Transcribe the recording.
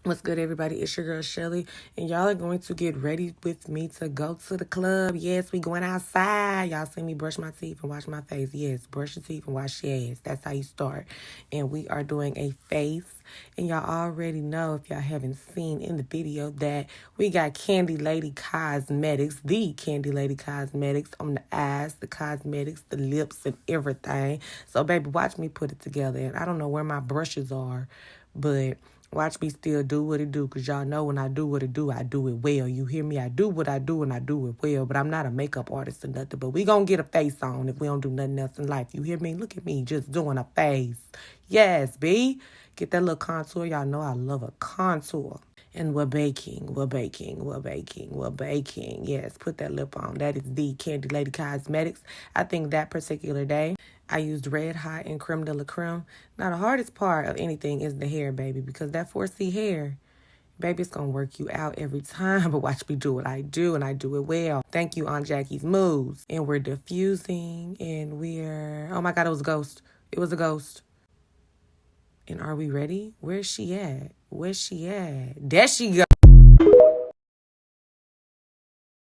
What's good, everybody? It's your girl, Shelly, and y'all are going to get ready with me to go to the club. Yes, we going outside. Y'all see me brush my teeth and wash my face. Yes, brush your teeth and wash your ass. That's how you start. And we are doing a face, and y'all already know, if y'all haven't seen in the video, that we got Candy Lady Cosmetics, the Candy Lady Cosmetics, on the eyes, the cosmetics, the lips, and everything. So, baby, watch me put it together. And I don't know where my brushes are, but watch me still do what it do, because y'all know when I do what it do, I do it well. You hear me? I do what I do, and I do it well. But I'm not a makeup artist or nothing. But we going to get a face on if we don't do nothing else in life. You hear me? Look at me just doing a face. Yes, B. Get that little contour. Y'all know I love a contour. And we're baking, we're baking, we're baking, we're baking. Yes, put that lip on. That is the Candy Lady Cosmetics. I think that particular day, I used Red Hot and Creme de la Creme. Now, the hardest part of anything is the hair, baby, because that 4C hair, baby, it's going to work you out every time. But watch me do what I do, and I do it well. Thank you, Aunt Jackie's Moves. And we're diffusing, and we're... Oh, my God, it was a ghost. It was a ghost. And are we ready? Where's she at? Where's she at? There she go.